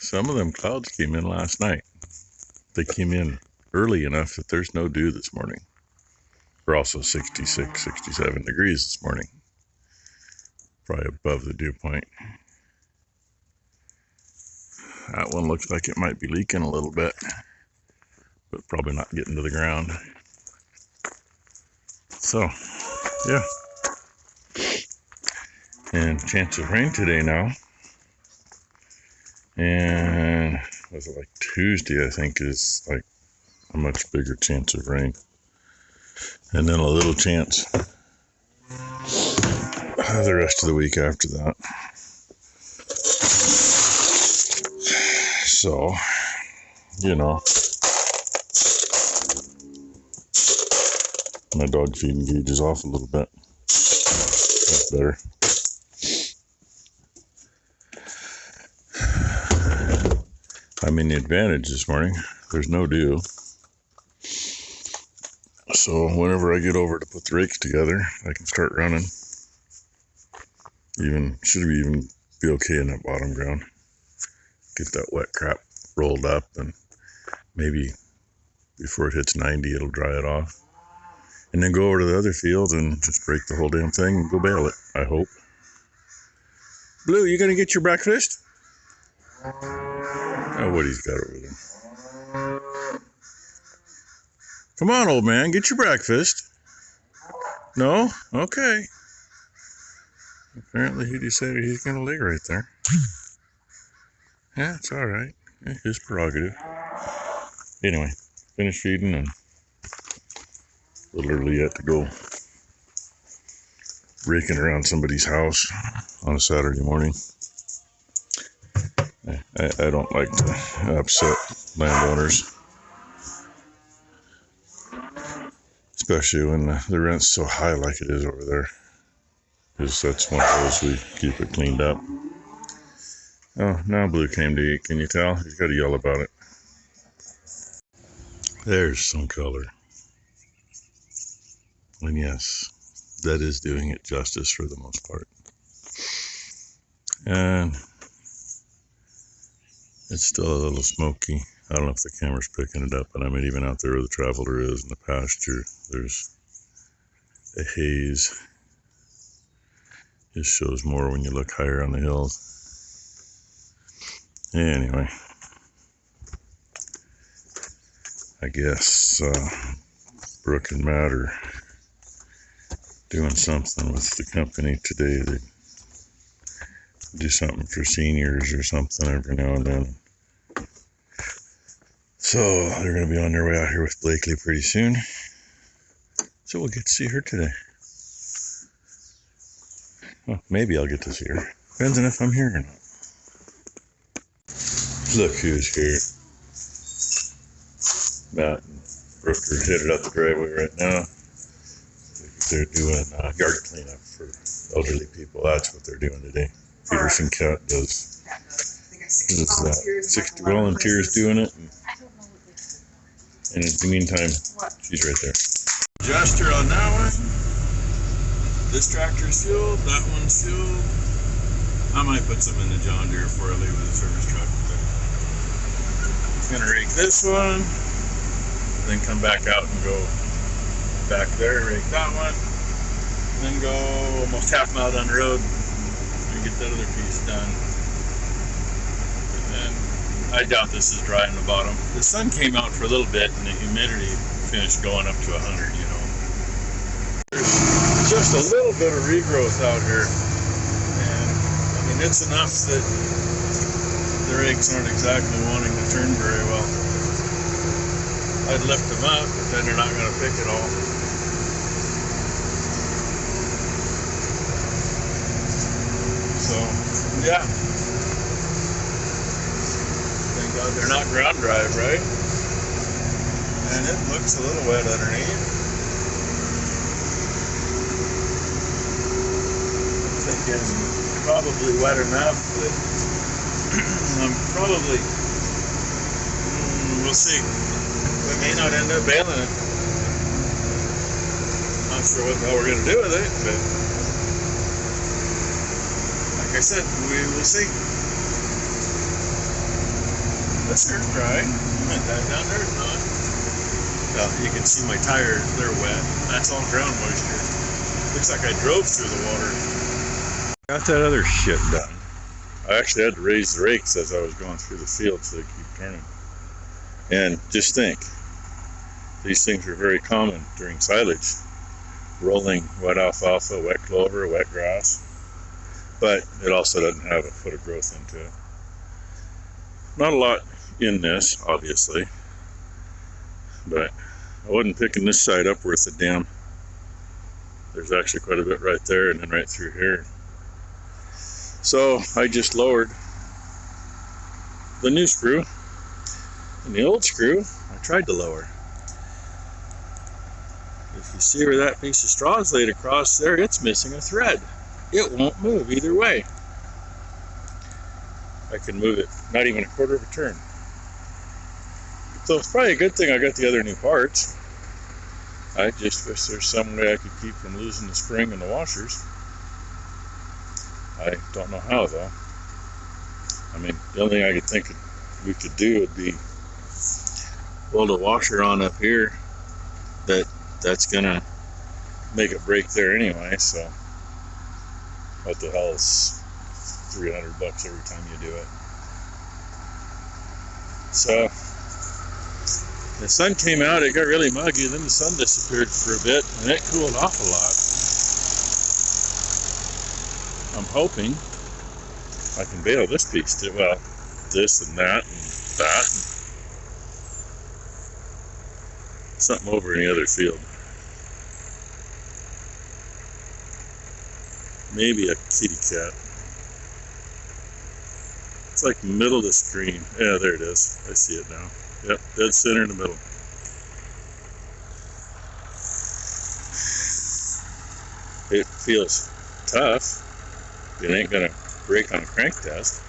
Some of them clouds came in last night. They came in early enough that there's no dew this morning. We're also 66, 67 degrees this morning. Probably above the dew point. That one looks like it might be leaking a little bit, but probably not getting to the ground. So, yeah. And chance of rain today now. And was it like Tuesday, I think, is like a much bigger chance of rain. And then a little chance the rest of the week after that. So, you know, my dog feeding gauge is off a little bit. That's better. I'm in the advantage this morning. There's no dew. So whenever I get over to put the rakes together, I can start running. Should even be okay in that bottom ground. Get that wet crap rolled up, and maybe before it hits 90, it'll dry it off. And then go over to the other field and just break the whole damn thing and go bale it, I hope. Blue, you gonna get your breakfast? Oh, what he's got over there. Come on, old man, get your breakfast. No? Okay. Apparently he decided he's gonna lay right there. Yeah, it's alright. Yeah, his prerogative. Anyway, finished feeding and a little early yet to go raking around somebody's house on a Saturday morning. I don't like to upset landowners, especially when the rent's so high like it is over there, because that's one of those we keep it cleaned up. Oh, now Blue came to eat. Can you tell? He's got to yell about it. There's some color. And yes, that is doing it justice for the most part. And it's still a little smoky. I don't know if the camera's picking it up, but I mean, even out there where the traveler is in the pasture, there's a haze. It shows more when you look higher on the hills. Anyway, I guess Brooke and Matt are doing something with the company today. They do something for seniors or something every now and then. So they're going to be on their way out here with Blakely pretty soon. So we'll get to see her today. Well, maybe I'll get to see her. Depends on if I'm here or not. Look who's here. Matt and Brooke are headed up the driveway right now. They're doing yard cleanup for elderly people. That's what they're doing today. Peterson Cat does that. 60 volunteers doing it. And in the meantime, she's right there. Adjuster on that one. This tractor's fueled. That one's fueled. I might put some in the John Deere before I leave with the service truck. Gonna rake this one, then come back out and go back there, rake that one, then go almost half mile down the road and get that other piece done. And then I doubt this is dry in the bottom. The sun came out for a little bit and the humidity finished going up to 100, you know. There's just a little bit of regrowth out here, and I mean it's enough that the rakes aren't exactly wanting to turn very well. I'd lift them up, but then they're not going to pick it all. So, yeah. Thank God they're not ground drive, right? And it looks a little wet underneath. I'm thinking probably wet enough that I'm probably, we'll see. We may not end up baling it. Not sure what the hell we're going to do with it, but like I said, we will see. This here's dry, and that down there is not. You can see my tires, they're wet. That's all ground moisture. Looks like I drove through the water. Got that other shit done. I actually had to raise the rakes as I was going through the field so they keep turning. And just think, these things are very common during silage. Rolling wet alfalfa, wet clover, wet grass. But it also doesn't have a foot of growth into it. Not a lot in this, obviously. But I wasn't picking this side up worth a damn. There's actually quite a bit right there and then right through here. So I just lowered the new screw, and the old screw I tried to lower. If you see where that piece of straw is laid across there, it's missing a thread. It won't move either way. I can move it not even a quarter of a turn. So it's probably a good thing I got the other new parts. I just wish there's some way I could keep from losing the spring and the washers. I don't know how though. I mean, the only thing I could think we could do would be weld a washer on up here that's gonna make it break there anyway, so what the hell is $300 every time you do it. So the sun came out, it got really muggy, then the sun disappeared for a bit and it cooled off a lot. I'm hoping I can bale this piece too. Well, this and that and that. And something over in the other field. Maybe a kitty cat. It's like middle of the screen. Yeah, there it is. I see it now. Yep, dead center in the middle. It feels tough. It ain't gonna break on a crank test.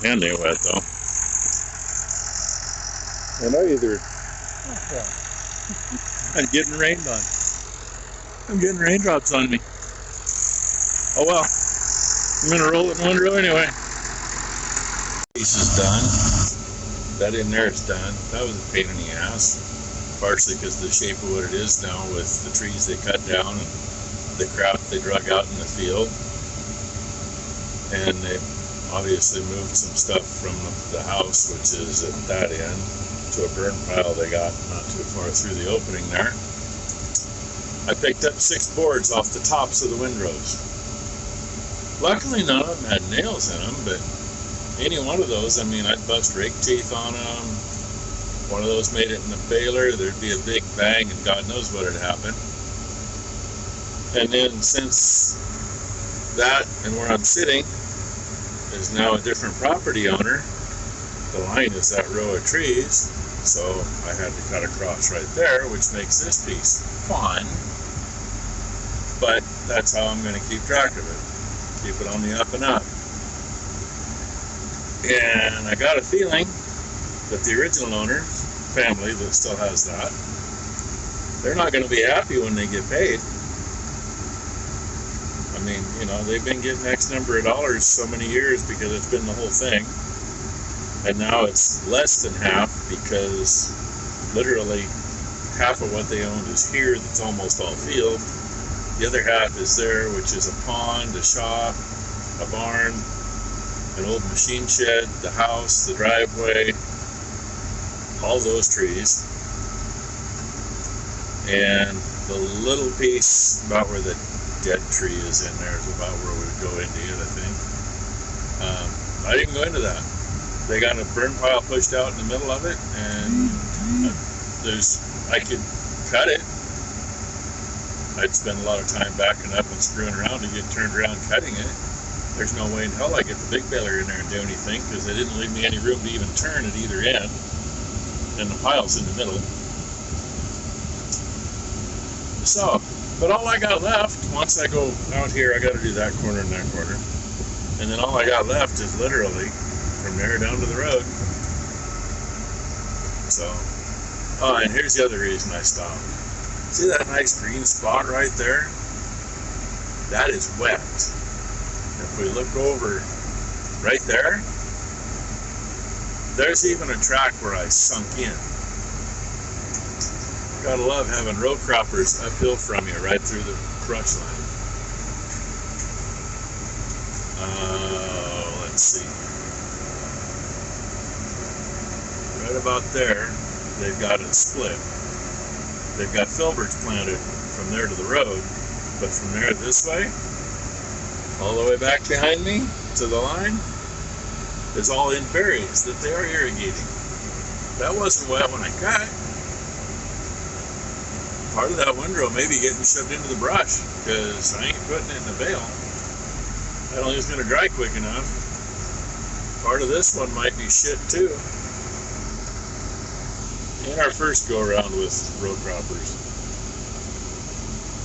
And they're wet though. And I'm getting rained on. I'm getting raindrops on me. Oh well. I'm gonna roll it in one row anyway. Piece is done. That in there is done. That was a pain in the ass. Partially because of the shape of what it is now with the trees they cut down and the crap they drug out in the field. And they obviously moved some stuff from the house, which is at that end, to a burn pile they got not too far through the opening there. I picked up 6 boards off the tops of the windrows. Luckily none of them had nails in them, but any one of those, I mean, I'd bust rake teeth on them. One of those made it in the baler, there'd be a big bang and God knows what had happened. And then since that and where I'm sitting is now a different property owner, the line is that row of trees, so I had to cut across right there, which makes this piece fun. But that's how I'm going to keep track of it. Keep it on the up and up. And I got a feeling that the original owner, family that still has that, they're not going to be happy when they get paid. I mean, you know, they've been getting X number of dollars so many years because it's been the whole thing. And now it's less than half because literally half of what they owned is here that's almost all field. The other half is there, which is a pond, a shop, a barn, an old machine shed, the house, the driveway, all those trees. And the little piece about where the dead tree is in there is about where we would go into it, I think. I didn't go into that. They got a burn pile pushed out in the middle of it, and I could cut it. I'd spend a lot of time backing up and screwing around to get turned around cutting it. There's no way in hell I get the big baler in there and do anything because they didn't leave me any room to even turn at either end. And the pile's in the middle. So, but all I got left, once I go out here, I got to do that corner and that corner. And then all I got left is literally from there down to the road. So, oh, and here's the other reason I stopped. See that nice green spot right there? That is wet. If we look over right there, There's even a track where I sunk in. Gotta love having row croppers uphill from you right through the crush line. Let's see. Right about there, they've got it split. They've got filberts planted from there to the road, but from there this way, all the way back behind me to the line, is all in berries that they are irrigating. That wasn't wet when I cut. Part of that windrow may be getting shoved into the brush because I ain't putting it in a bale. I don't think it's going to dry quick enough. Part of this one might be shit too. In our first go around with row croppers,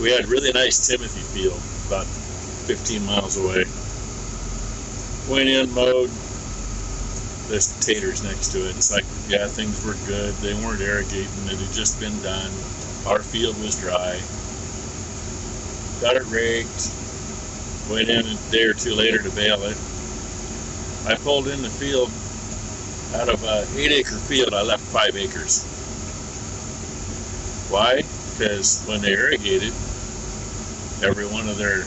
we had really nice Timothy field about 15 miles away. Went in, mowed. There's taters next to it. It's like, yeah, things were good. They weren't irrigating. It had just been done. Our field was dry. Got it raked. Went in a day or two later to bale it. I pulled in the field. Out of an 8-acre field, I left 5 acres. Why? Because when they irrigated, every one of their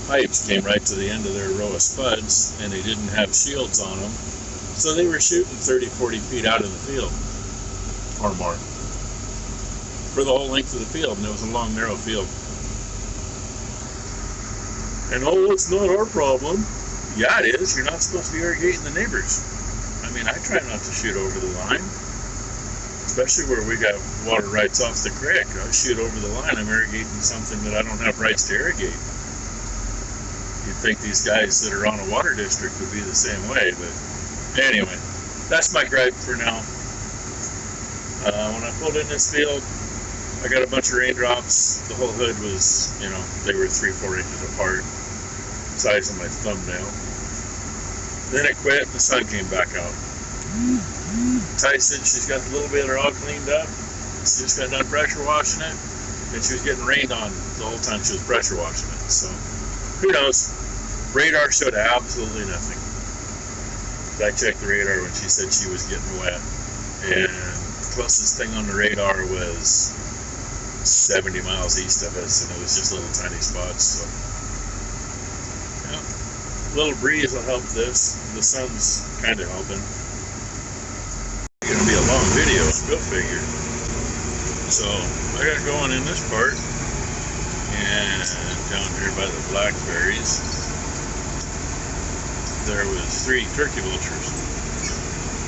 pipes came right to the end of their row of spuds, and they didn't have shields on them. So they were shooting 30, 40 feet out of the field, or more, for the whole length of the field, and it was a long, narrow field. And oh, it's not our problem. Yeah, it is. You're not supposed to be irrigating the neighbors. I mean, I try not to shoot over the line, especially where we got water rights off the creek. I shoot over the line, I'm irrigating something that I don't have rights to irrigate. You'd think these guys that are on a water district would be the same way, but anyway, that's my gripe for now. When I pulled in this field, I got a bunch of raindrops. The whole hood was, you know, they were 3-4 inches apart, size of my thumbnail. Then it quit, the sun came back out. Tyson, she's got the little baler all cleaned up. She just got done pressure washing it, and she was getting rained on the whole time she was pressure washing it. So, who knows? Radar showed absolutely nothing. I checked the radar when she said she was getting wet, and the closest thing on the radar was 70 miles east of us, and it was just little tiny spots. So, yeah, a little breeze will help this. The sun's kind of helping. It's going to be a long video, go figure. So, I got going in this part, and down here by the blackberries, there was 3 turkey vultures.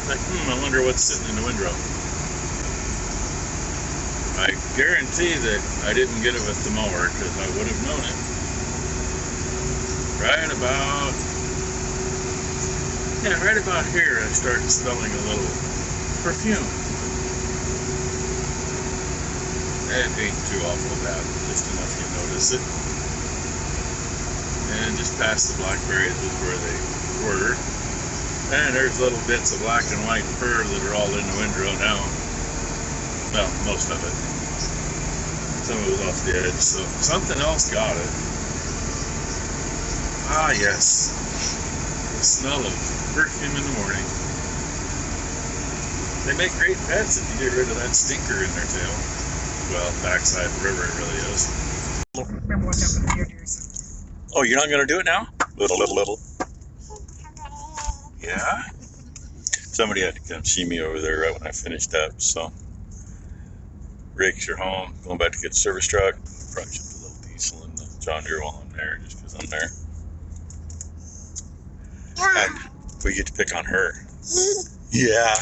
Like, I wonder what's sitting in the windrow. I guarantee that I didn't get it with the mower, because I would have known it. Right about here, I started smelling a little perfume. It ain't too awful bad, just enough you notice it. And just past the blackberries is where they were. And there's little bits of black and white fur that are all in the windrow now. Well, most of it. Some of it was off the edge, so something else got it. Ah, yes. The smell of perfume in the morning. They make great pets if you get rid of that stinker in their tail. Well, backside the river it really is. Remember what happened to your deers? Oh, you're not going to do it now? Little. Yeah? Somebody had to come see me over there right when I finished up, so. Rakes are home, going back to get the service truck. Probably should put a little diesel in the John Deere while I'm there, just because I'm there. And we get to pick on her. Yeah.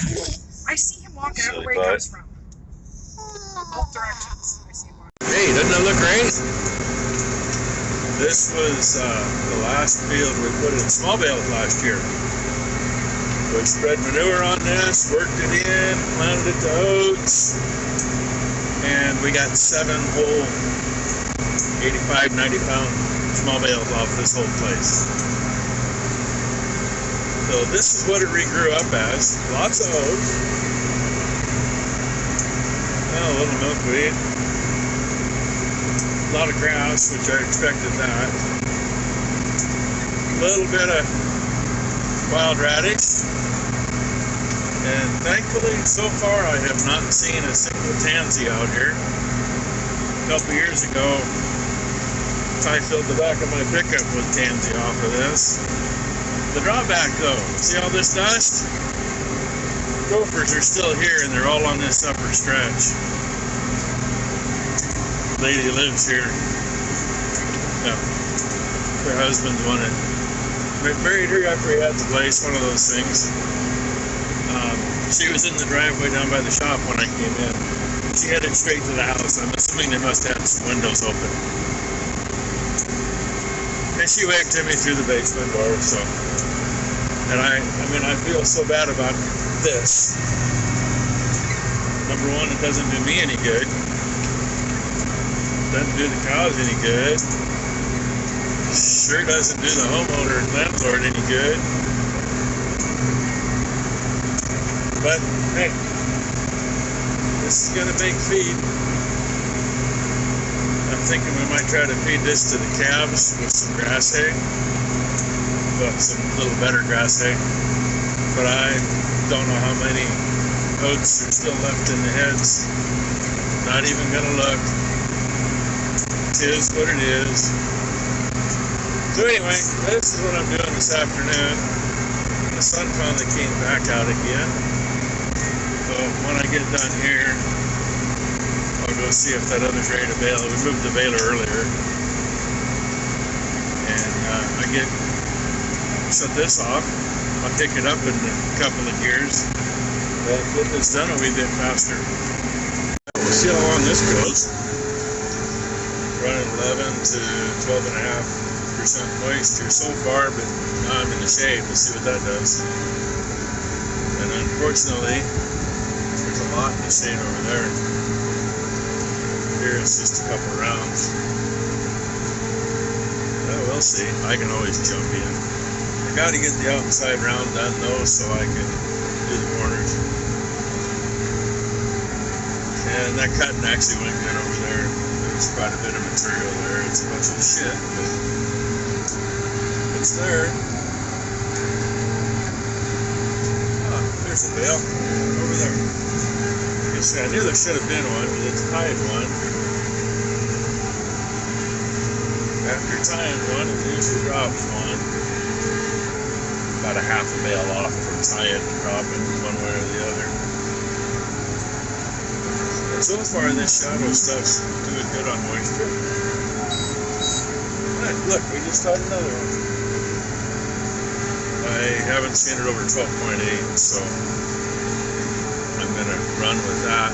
I see him walking out where he comes from. Both directions. I see him walking. Hey, doesn't that look great? This was the last field we put in small bales last year. We spread manure on this, worked it in, planted it to oats, and we got 7 whole 85, 90 pound small bales off this whole place. So this is what it regrew up as. Lots of oats. Well, a little milkweed. A lot of grass, which I expected that. A little bit of wild radish. And thankfully, so far, I have not seen a single tansy out here. A couple years ago, I filled the back of my pickup with tansy off of this. The drawback, though, see all this dust? Gophers are still here, and they're all on this upper stretch. The lady lives here. Yeah. Her husband's wanted. Married her after he had the place, one of those things. She was in the driveway down by the shop when I came in. She headed straight to the house. I'm assuming they must have some windows open. And she waved to me through the basement door, so. And I mean, I feel so bad about this. Number one, it doesn't do me any good. It doesn't do the cows any good. Sure doesn't do the homeowner and landlord any good. But, hey, this is going to make feed. I'm thinking we might try to feed this to the calves with some grass hay. Well, some little better grass hay. But I don't know how many oats are still left in the heads. Not even going to look. It is what it is. So anyway, this is what I'm doing this afternoon. The sun finally came back out again. So when I get done here, I'll go see if that other's ready to bale. We moved the baler earlier. And shut this off. I'll pick it up in a couple of gears. Get this done a wee bit faster. We'll see how long this goes. Running 11 to 12.5% moisture so far, but now I'm in the shade. We'll see what that does. And unfortunately, there's a lot in the shade over there. Here it's just a couple rounds. Well, we'll see. I can always jump in. I got to get the outside round done though, so I can do the corners. And that cutting actually went good over there. There's quite a bit of material there. It's a bunch of shit, but it's there. Oh, there's a bale over there. You see, I knew there should have been one, but it's tied one. After tying one, it usually drops one. About a half a bale off from tying and dropping one way or the other. And so far, this shadow stuff's doing good on moisture. Right, look, we just tied another one. I haven't seen it over 12.8, so I'm going to run with that.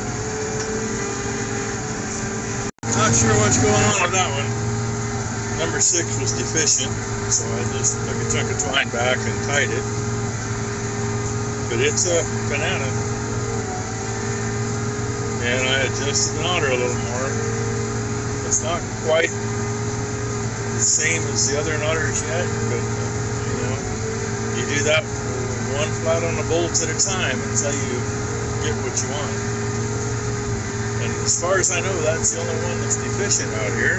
Not sure what's going on with that one. Number 6 was deficient, so I just took a chunk of twine back and tied it. But it's a banana. And I adjusted the knotter a little more. It's not quite the same as the other knotters yet, but you know, you do that one flat on the bolts at a time until you get what you want. And as far as I know, that's the only one that's deficient out here.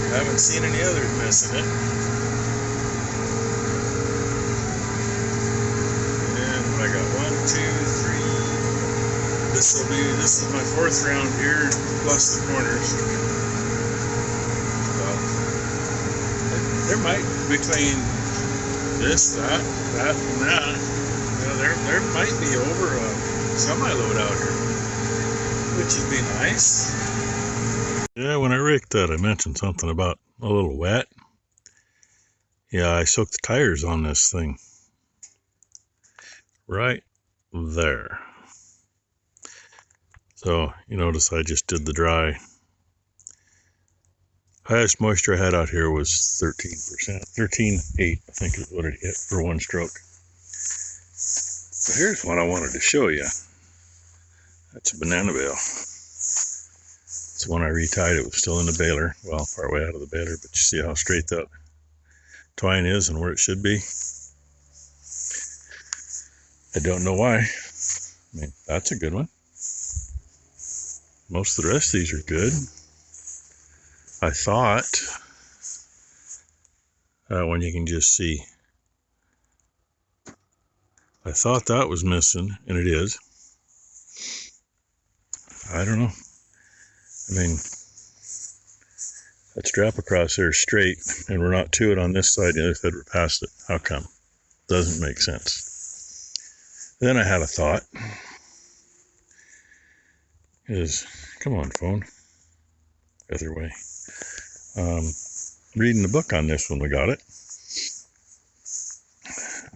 I haven't seen any others missing it. And what I got, 1, 2, 3. This is my 4th round here, plus the corners. There might, between this, that, and that, you know, there might be over a semi-load out here, which would be nice. Yeah, when I raked that, I mentioned something about a little wet. Yeah, I soaked the tires on this thing. Right there. So, you notice I just did the dry. Highest moisture I had out here was 13%. 13.8, I think is what it hit for one stroke. So here's what I wanted to show you. That's a banana bale. It's when I retied it was still in the baler. Well, part way out of the baler, but you see how straight that twine is and where it should be. I don't know why. I mean, that's a good one. Most of the rest of these are good. I thought, when you can just see, I thought that was missing, and it is. I don't know. I mean, that strap across there is straight, and we're not to it on this side. The other side we're past it. How come? Doesn't make sense. Then I had a thought. Come on, phone. Other way. Reading the book on this when we got it.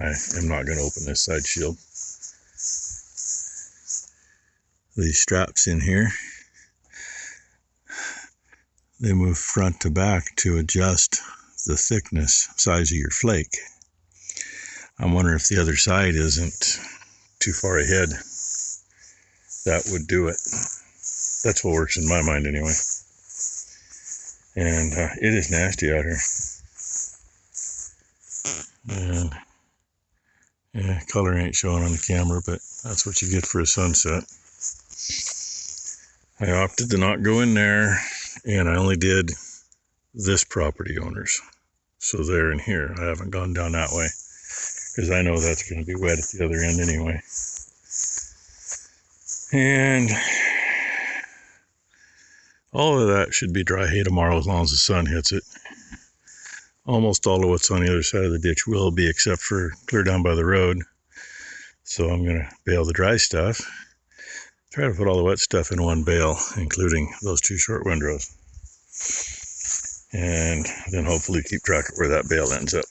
I am not going to open this side shield. These straps in here, they move front to back to adjust the thickness, size of your flake. I'm wondering if the other side isn't too far ahead. That would do it. That's what works in my mind anyway. And it is nasty out here. And yeah, color ain't showing on the camera, but that's what you get for a sunset. I opted to not go in there, and I only did this property owners. So there and here. I haven't gone down that way, because I know that's going to be wet at the other end anyway. And all of that should be dry hay tomorrow as long as the sun hits it. Almost all of what's on the other side of the ditch will be, except for clear down by the road. So I'm going to bale the dry stuff. Try to put all the wet stuff in one bale, including those 2 short windrows. And then hopefully keep track of where that bale ends up.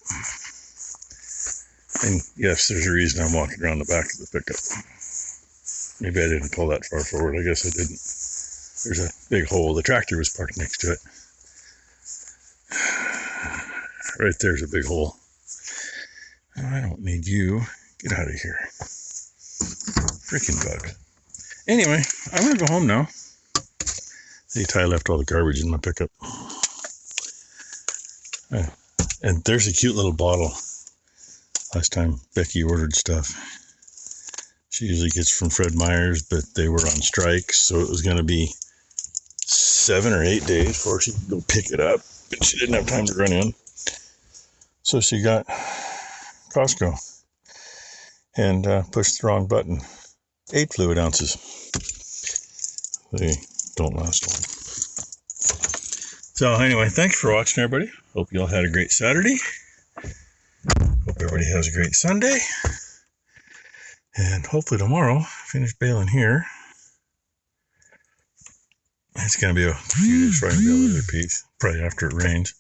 And yes, there's a reason I'm walking around the back of the pickup. Maybe I didn't pull that far forward. I guess I didn't. There's a big hole. The tractor was parked next to it. Right there's a big hole. I don't need you. Get out of here. Freaking bug. Anyway, I'm going to go home now. See, Ty left all the garbage in my pickup. And there's a cute little bottle. Last time Becky ordered stuff. She usually gets from Fred Meyer's, but they were on strike, so it was going to be 7 or 8 days before she could go pick it up. But she didn't have time to run in. So she got Costco and pushed the wrong button. 8 fluid ounces. They don't last long. So anyway, thanks for watching, everybody. Hope you all had a great Saturday. Hope everybody has a great Sunday. And hopefully tomorrow, finish baling here. It's going to be a few days before I can bale the other piece. Probably after it rains.